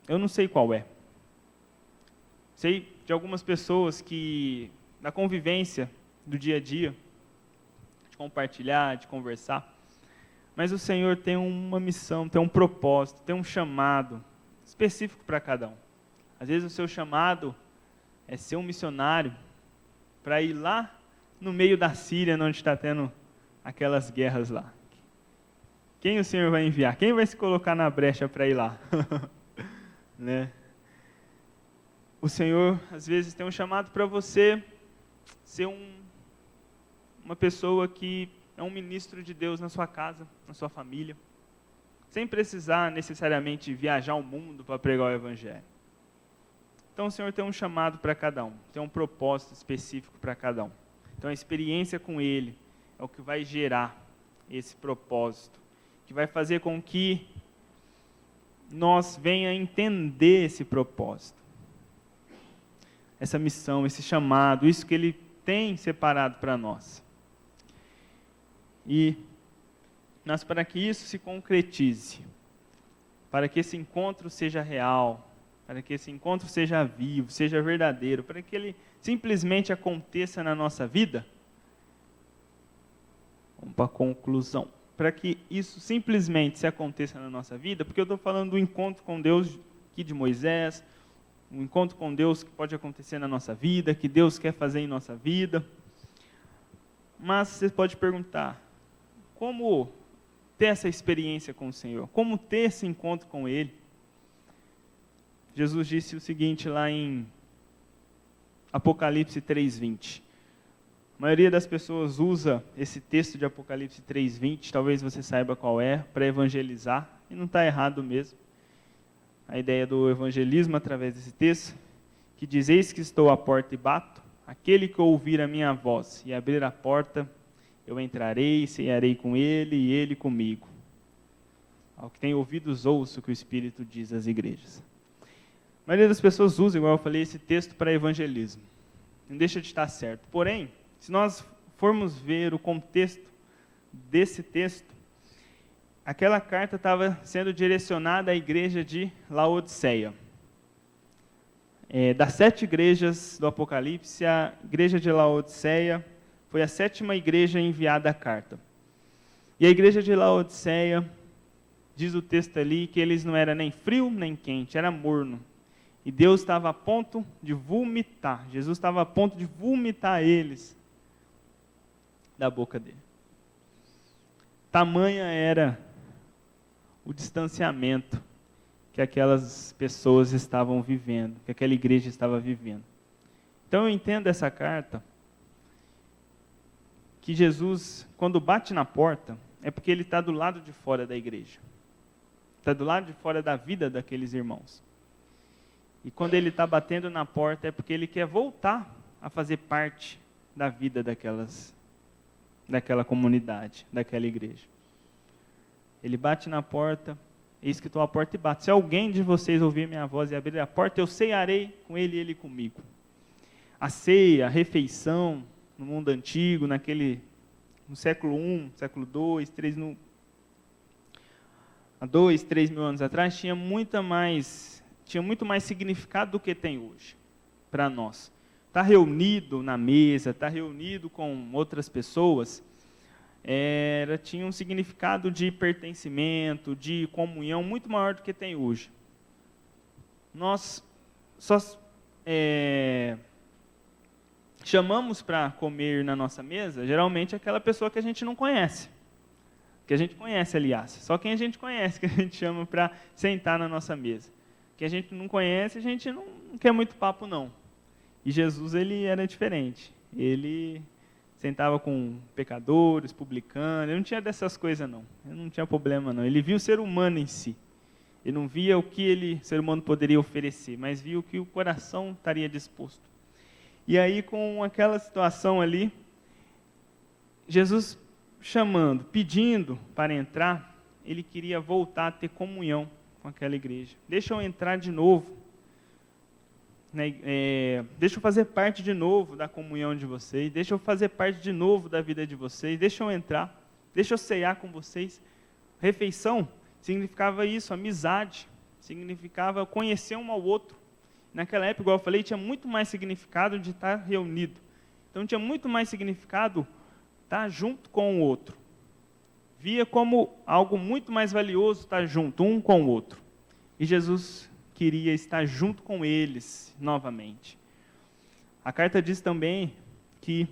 eu não sei qual é. Sei de algumas pessoas que, na convivência do dia a dia, de compartilhar, de conversar, mas o Senhor tem uma missão, tem um propósito, tem um chamado específico para cada um. Às vezes o seu chamado é ser um missionário para ir lá no meio da Síria, onde está tendo aquelas guerras lá. Quem o Senhor vai enviar? Quem vai se colocar na brecha para ir lá? Né? O Senhor, às vezes, tem um chamado para você ser uma pessoa que é um ministro de Deus na sua casa, na sua família, sem precisar necessariamente viajar o mundo para pregar o Evangelho. Então o Senhor tem um chamado para cada um, tem um propósito específico para cada um. Então a experiência com Ele é o que vai gerar esse propósito, que vai fazer com que nós venha entender esse propósito, essa missão, esse chamado, isso que Ele tem separado para nós. Mas para que isso se concretize, para que esse encontro seja real, para que esse encontro seja vivo, seja verdadeiro, para que ele simplesmente aconteça na nossa vida, vamos para a conclusão. Para que isso simplesmente se aconteça na nossa vida, porque eu estou falando do encontro com Deus aqui de Moisés, um encontro com Deus que pode acontecer na nossa vida, que Deus quer fazer em nossa vida. Mas você pode perguntar, como ter essa experiência com o Senhor? Como ter esse encontro com Ele? Jesus disse o seguinte lá em Apocalipse 3:20. A maioria das pessoas usa esse texto de Apocalipse 3:20, talvez você saiba qual é, para evangelizar, e não está errado mesmo. A ideia do evangelismo através desse texto, que diz: eis que estou à porta e bato, aquele que ouvir a minha voz e abrir a porta, eu entrarei, cearei com ele e ele comigo. Ao que tem ouvidos, ouça o que o Espírito diz às igrejas. A maioria das pessoas usa, igual eu falei, esse texto para evangelismo. Não deixa de estar certo. Porém, se nós formos ver o contexto desse texto, aquela carta estava sendo direcionada à igreja de Laodiceia. Das 7 igrejas do Apocalipse, a igreja de Laodiceia foi a 7ª igreja enviada a carta. E a igreja de Laodiceia, diz o texto ali, que eles não eram nem frio nem quente, era morno. E Deus estava a ponto de vomitar, Jesus estava a ponto de vomitar eles da boca dele. Tamanha era o distanciamento que aquelas pessoas estavam vivendo, que aquela igreja estava vivendo. Então eu entendo essa carta, que Jesus, quando bate na porta, é porque Ele está do lado de fora da igreja. Está do lado de fora da vida daqueles irmãos. E quando Ele está batendo na porta, é porque Ele quer voltar a fazer parte da vida daquela comunidade, daquela igreja. Ele bate na porta, eis que estou à porta e bato. Se alguém de vocês ouvir minha voz e abrir a porta, eu cearei com ele e ele comigo. A ceia, a refeição, no mundo antigo, no século I, século II, 3 há 2, 3 mil anos atrás, tinha muito mais significado do que tem hoje, para nós. Estar reunido na mesa, estar reunido com outras pessoas, tinha um significado de pertencimento, de comunhão, muito maior do que tem hoje. Nós só chamamos para comer na nossa mesa, geralmente, aquela pessoa que a gente não conhece. Que a gente conhece, aliás. Só quem a gente conhece que a gente chama para sentar na nossa mesa. Quem a gente não conhece, a gente não quer muito papo, não. E Jesus, ele era diferente. Ele sentava com pecadores, publicanos, ele não tinha dessas coisas, não. Ele não tinha problema, não. Ele via o ser humano em si. Ele não via o que o ser humano poderia oferecer, mas via o que o coração estaria disposto. E aí, com aquela situação ali, Jesus chamando, pedindo para entrar, ele queria voltar a ter comunhão com aquela igreja. Deixa eu entrar de novo, deixa eu fazer parte de novo da comunhão de vocês, deixa eu fazer parte de novo da vida de vocês, deixa eu entrar. deixa eu ceiar com vocês. Refeição significava isso, amizade, significava conhecer um ao outro. Naquela época, igual eu falei, tinha muito mais significado de estar reunido. Então tinha muito mais significado estar junto com o outro. Via como algo muito mais valioso estar junto, um com o outro. E Jesus queria estar junto com eles novamente. A carta diz também que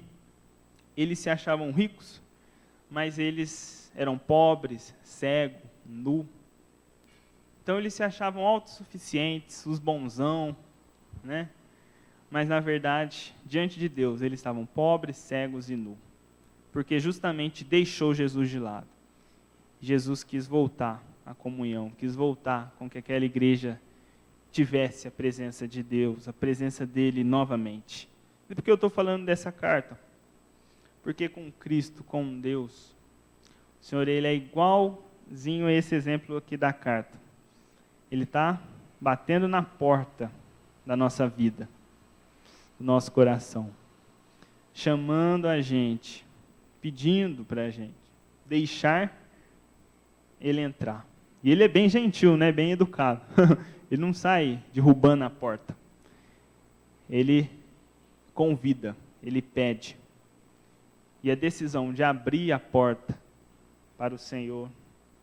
eles se achavam ricos, mas eles eram pobres, cegos, nus. Então eles se achavam autossuficientes, os bonzão, né? Mas na verdade, diante de Deus, eles estavam pobres, cegos e nus. Porque justamente deixou Jesus de lado. Jesus quis voltar à comunhão, quis voltar com que aquela igreja tivesse a presença de Deus, a presença dele novamente. E por que eu estou falando dessa carta? Porque com Cristo, com Deus, o Senhor, ele é igualzinho a esse exemplo aqui da carta. Ele está batendo na porta da nossa vida, do nosso coração, chamando a gente, pedindo para a gente deixar ele entrar. E ele é bem gentil, né? Bem educado. Ele não sai derrubando a porta. Ele convida, ele pede. E a decisão de abrir a porta para o Senhor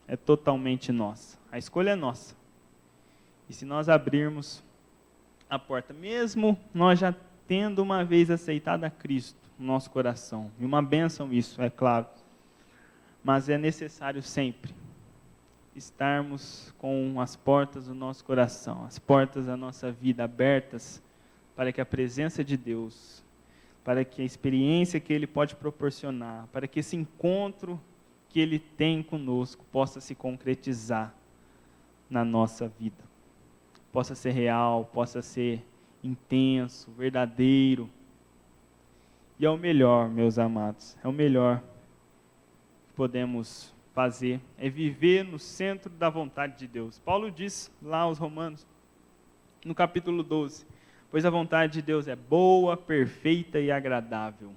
é totalmente nossa. A escolha é nossa. E se nós abrirmos a porta, mesmo nós já tendo uma vez aceitado a Cristo no nosso coração, e uma bênção isso, é claro, mas é necessário sempre estarmos com as portas do nosso coração, as portas da nossa vida abertas, para que a presença de Deus, para que a experiência que Ele pode proporcionar, para que esse encontro que Ele tem conosco possa se concretizar na nossa vida. Possa ser real, possa ser intenso, verdadeiro. E é o melhor, meus amados, é o melhor que podemos fazer, é viver no centro da vontade de Deus. Paulo diz lá aos Romanos, no capítulo 12, pois a vontade de Deus é boa, perfeita e agradável.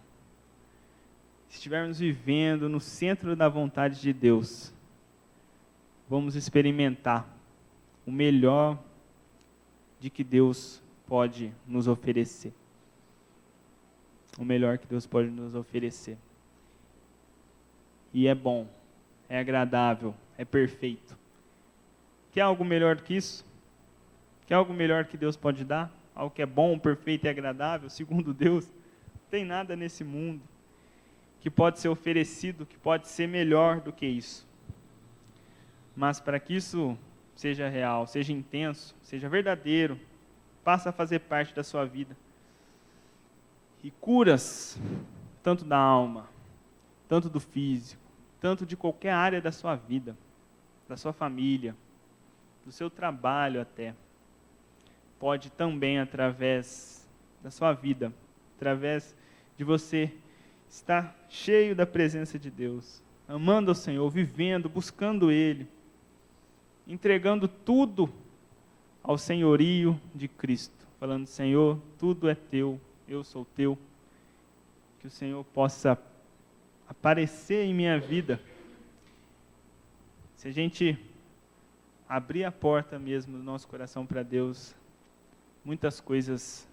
Se estivermos vivendo no centro da vontade de Deus, vamos experimentar o melhor de que Deus pode nos oferecer. O melhor que Deus pode nos oferecer. E é bom, é agradável, é perfeito. Quer algo melhor do que isso? Quer algo melhor que Deus pode dar? Algo que é bom, perfeito e agradável, segundo Deus? Não tem nada nesse mundo que pode ser oferecido, que pode ser melhor do que isso. Mas para que isso seja real, seja intenso, seja verdadeiro, passe a fazer parte da sua vida. E curas, tanto da alma, tanto do físico, tanto de qualquer área da sua vida, da sua família, do seu trabalho até, pode também através da sua vida, através de você estar cheio da presença de Deus, amando ao Senhor, vivendo, buscando Ele, entregando tudo ao senhorio de Cristo, falando: Senhor, tudo é teu, eu sou teu, que o Senhor possa aparecer em minha vida. Se a gente abrir a porta mesmo do nosso coração para Deus, muitas coisas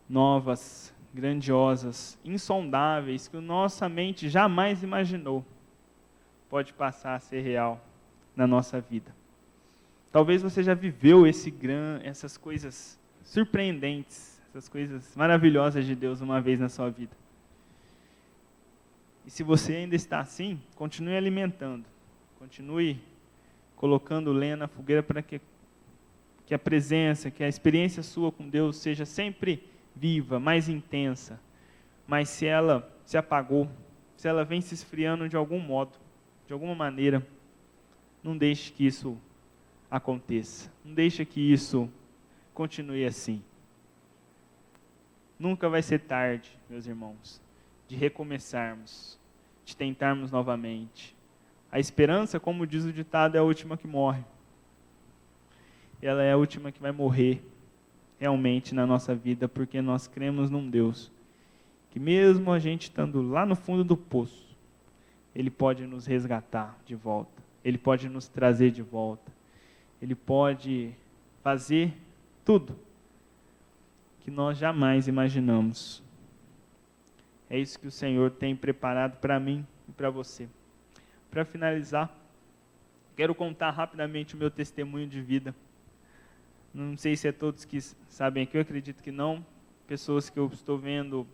novas, grandiosas, insondáveis, que a nossa mente jamais imaginou, pode passar a ser real na nossa vida. Talvez você já viveu essas coisas surpreendentes, essas coisas maravilhosas de Deus uma vez na sua vida. E se você ainda está assim, continue alimentando, continue colocando lenha na fogueira para que a presença, que a experiência sua com Deus seja sempre viva, mais intensa. Mas se ela se apagou, se ela vem se esfriando de algum modo, de alguma maneira, não deixe que isso aconteça. Não deixe que isso continue assim. Nunca vai ser tarde, meus irmãos, de recomeçarmos, de tentarmos novamente. A esperança, como diz o ditado, é a última que morre. Ela é a última que vai morrer realmente na nossa vida, porque nós cremos num Deus que mesmo a gente estando lá no fundo do poço, Ele pode nos resgatar de volta. Ele pode nos trazer de volta. Ele pode fazer tudo que nós jamais imaginamos. É isso que o Senhor tem preparado para mim e para você. Para finalizar, quero contar rapidamente o meu testemunho de vida. Não sei se é todos que sabem aqui, eu acredito que não. Pessoas que eu estou vendo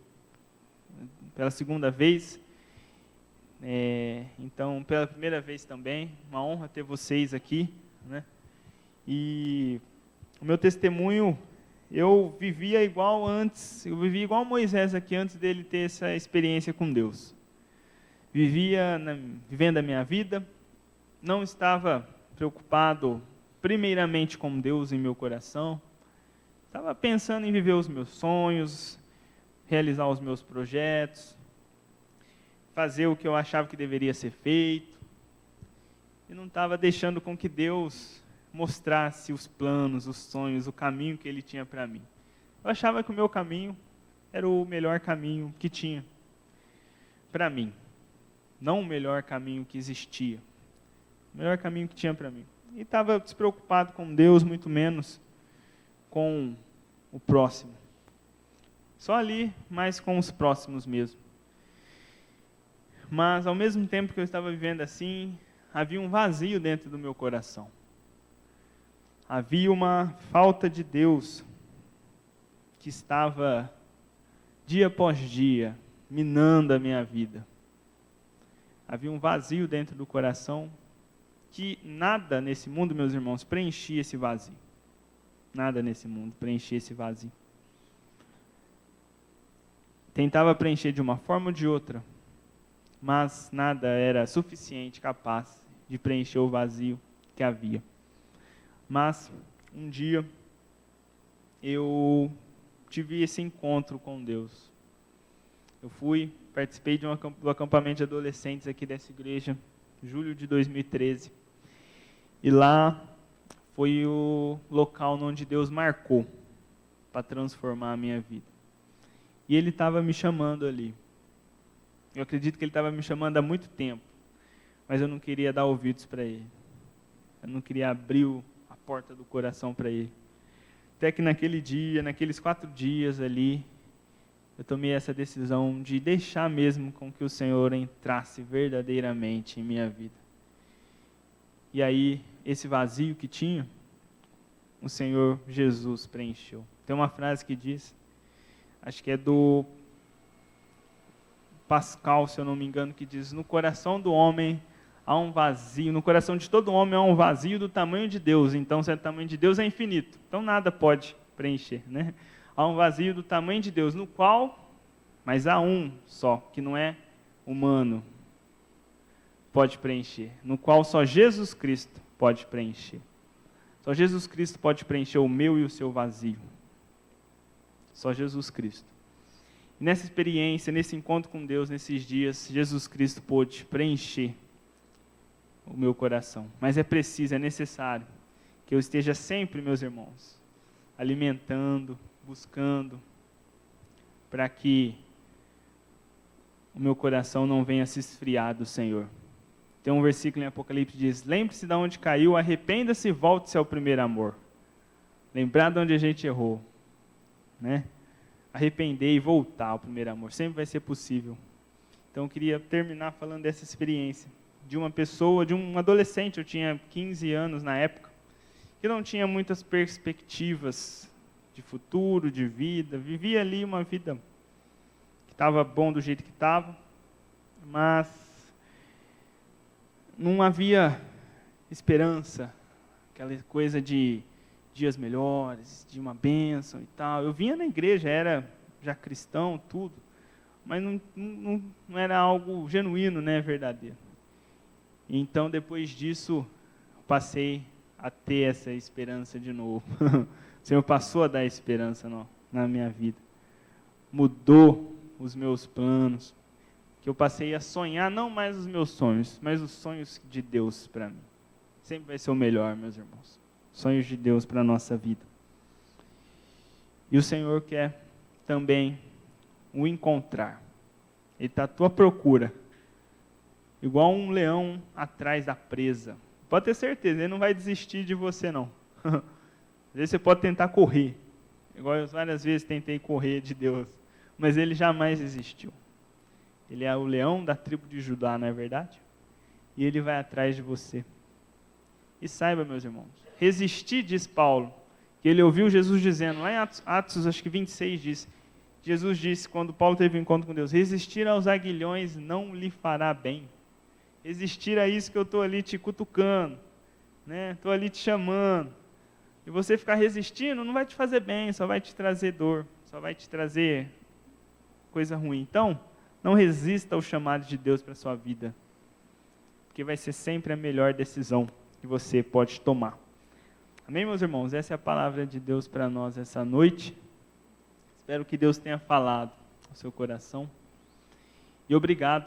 pela segunda vez. Então, pela primeira vez também, uma honra ter vocês aqui, né? E o meu testemunho, eu vivia igual Moisés aqui, antes dele ter essa experiência com Deus. Vivendo a minha vida, não estava preocupado primeiramente com Deus em meu coração, estava pensando em viver os meus sonhos, realizar os meus projetos, fazer o que eu achava que deveria ser feito, e não estava deixando com que Deus mostrasse os planos, os sonhos, o caminho que Ele tinha para mim. Eu achava que o meu caminho era o melhor caminho que tinha para mim, não o melhor caminho que existia, o melhor caminho que tinha para mim. E estava despreocupado com Deus, muito menos com o próximo. Só ali, mas com os próximos mesmo. Mas, ao mesmo tempo que eu estava vivendo assim, havia um vazio dentro do meu coração. Havia uma falta de Deus que estava, dia após dia, minando a minha vida. Havia um vazio dentro do coração que nada nesse mundo, meus irmãos, preenchia esse vazio. Nada nesse mundo preenchia esse vazio. Tentava preencher de uma forma ou de outra, mas nada era suficiente, capaz de preencher o vazio que havia. Mas, um dia, eu tive esse encontro com Deus. Eu participei do acampamento de adolescentes aqui dessa igreja, em julho de 2013. E lá foi o local onde Deus marcou para transformar a minha vida. E Ele estava me chamando ali. Eu acredito que Ele estava me chamando há muito tempo, mas eu não queria dar ouvidos para Ele. Eu não queria abrir a porta do coração para Ele. Até que naquele dia, naqueles 4 dias ali, eu tomei essa decisão de deixar mesmo com que o Senhor entrasse verdadeiramente em minha vida. E aí, esse vazio que tinha, o Senhor Jesus preencheu. Tem uma frase que diz, acho que é do Pascal, se eu não me engano, que diz: no coração do homem há um vazio, no coração de todo homem há um vazio do tamanho de Deus. Então, se o tamanho de Deus é infinito, então nada pode preencher, né? Há um vazio do tamanho de Deus, no qual, mas há um só, que não é humano, pode preencher, no qual só Jesus Cristo pode preencher. Só Jesus Cristo pode preencher o meu e o seu vazio. Só Jesus Cristo. E nessa experiência, nesse encontro com Deus, nesses dias, Jesus Cristo pôde preencher o meu coração. Mas é necessário que eu esteja sempre, meus irmãos, alimentando, buscando, para que o meu coração não venha se esfriar do Senhor. Tem um versículo em Apocalipse que diz: lembre-se de onde caiu, arrependa-se e volte-se ao primeiro amor. Lembrar de onde a gente errou, né? Arrepender e voltar ao primeiro amor, sempre vai ser possível. Então eu queria terminar falando dessa experiência, de uma pessoa, de um adolescente, eu tinha 15 anos na época, que não tinha muitas perspectivas de futuro, de vida, vivia ali uma vida que estava bom do jeito que estava, mas não havia esperança, aquela coisa de dias melhores, de uma bênção e tal. Eu vinha na igreja, era já cristão, tudo, mas não era algo genuíno, né, verdadeiro. Então, depois disso, passei a ter essa esperança de novo. O Senhor passou a dar esperança na minha vida. Mudou os meus planos, que eu passei a sonhar não mais os meus sonhos, mas os sonhos de Deus para mim. Sempre vai ser o melhor, meus irmãos. Sonhos de Deus para a nossa vida. E o Senhor quer também o encontrar. Ele está à tua procura. igual um leão atrás da presa. Pode ter certeza, ele não vai desistir de você, não. Às vezes você pode tentar correr, igual eu várias vezes tentei correr de Deus, mas ele jamais desistiu. Ele é o leão da tribo de Judá, não é verdade? E ele vai atrás de você. E saiba, meus irmãos, resistir, diz Paulo, que ele ouviu Jesus dizendo, lá em Atos acho que 26 diz, Jesus disse, quando Paulo teve um encontro com Deus, resistir aos aguilhões não lhe fará bem. Resistir a isso que eu estou ali te cutucando, né? Estou ali te chamando. E você ficar resistindo não vai te fazer bem, só vai te trazer dor, só vai te trazer coisa ruim. Então, não resista ao chamado de Deus para a sua vida, porque vai ser sempre a melhor decisão que você pode tomar. Amém, meus irmãos? Essa é a palavra de Deus para nós essa noite. Espero que Deus tenha falado ao seu coração. E obrigado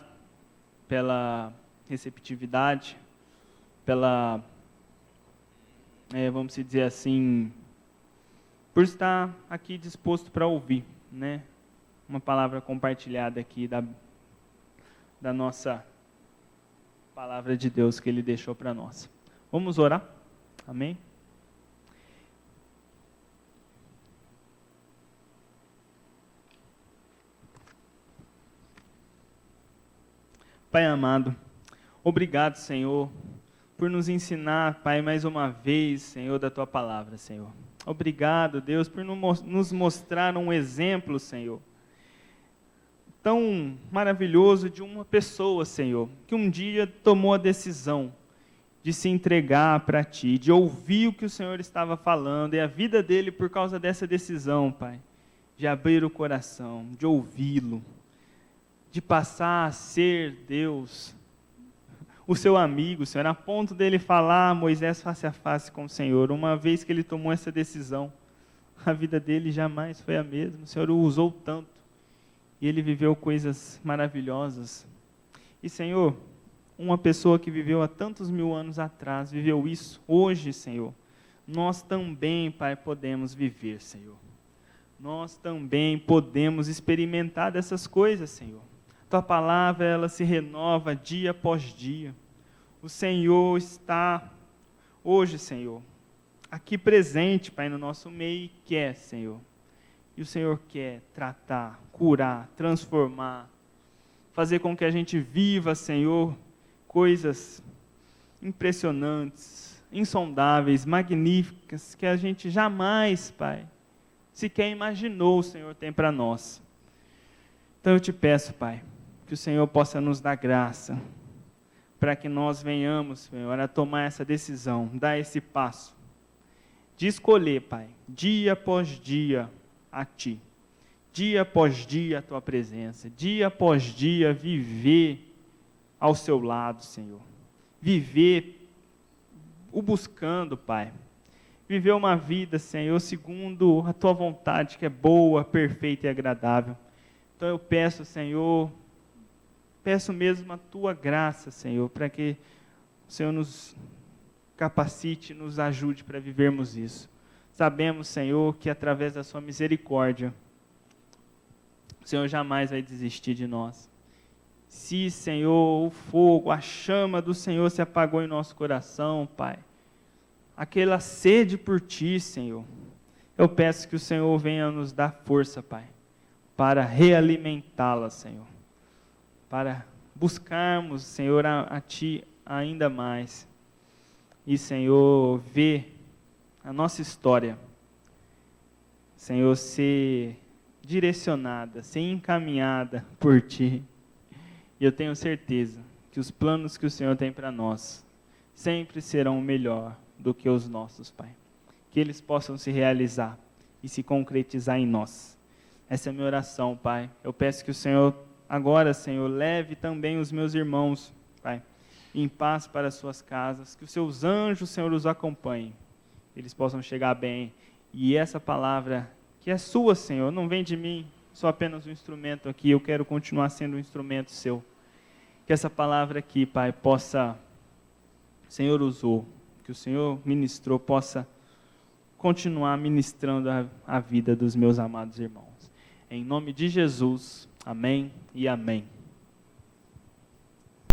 pela receptividade, pela, vamos dizer assim, por estar aqui disposto para ouvir, né? Uma palavra compartilhada aqui da nossa palavra de Deus que Ele deixou para nós. Vamos orar? Amém? Pai amado, obrigado, Senhor, por nos ensinar, Pai, mais uma vez, Senhor, da Tua palavra, Senhor. Obrigado, Deus, por nos mostrar um exemplo, Senhor, tão maravilhoso de uma pessoa, Senhor, que um dia tomou a decisão de se entregar para Ti, de ouvir o que o Senhor estava falando, e a vida dele, por causa dessa decisão, Pai, de abrir o coração, de ouvi-lo, de passar a ser Deus, o seu amigo, Senhor, a ponto dele falar Moisés face a face com o Senhor. Uma vez que ele tomou essa decisão, a vida dele jamais foi a mesma. O Senhor o usou tanto, e ele viveu coisas maravilhosas. E, Senhor, uma pessoa que viveu há tantos mil anos atrás, viveu isso hoje, Senhor, nós também, Pai, podemos viver, Senhor. Nós também podemos experimentar dessas coisas, Senhor. Tua palavra, ela se renova dia após dia. O Senhor está hoje, Senhor, aqui presente, Pai, no nosso meio, e quer, Senhor. E o Senhor quer tratar, curar, transformar, fazer com que a gente viva, Senhor, coisas impressionantes, insondáveis, magníficas, que a gente jamais, Pai, sequer imaginou o Senhor tem para nós. Então eu te peço, Pai, que o Senhor possa nos dar graça, para que nós venhamos, Senhor, a tomar essa decisão, dar esse passo, de escolher, Pai, dia após dia a Ti, dia após dia a Tua presença, dia após dia viver ao Seu lado, Senhor, viver o buscando, Pai, viver uma vida, Senhor, segundo a Tua vontade, que é boa, perfeita e agradável. Então eu peço, Senhor, peço mesmo a Tua graça, Senhor, para que o Senhor nos capacite, nos ajude para vivermos isso. Sabemos, Senhor, que através da Sua misericórdia, o Senhor jamais vai desistir de nós. Se, Senhor, o fogo, a chama do Senhor se apagou em nosso coração, Pai, aquela sede por Ti, Senhor, eu peço que o Senhor venha nos dar força, Pai, para realimentá-la, Senhor, para buscarmos, Senhor, a Ti ainda mais, e, Senhor, ver a nossa história, Senhor, ser direcionada, ser encaminhada por Ti, e eu tenho certeza que os planos que o Senhor tem para nós sempre serão melhor do que os nossos, Pai, que eles possam se realizar e se concretizar em nós. Essa é a minha oração, Pai. Eu peço que o Senhor, agora, Senhor, leve também os meus irmãos, Pai, em paz para as suas casas, que os seus anjos, Senhor, os acompanhem, eles possam chegar bem, e essa palavra, que é sua, Senhor, não vem de mim, sou apenas um instrumento aqui, eu quero continuar sendo um instrumento seu, que essa palavra aqui, Pai, possa, o Senhor usou, que o Senhor ministrou, possa continuar ministrando a vida dos meus amados irmãos. Em nome de Jesus, amém e amém.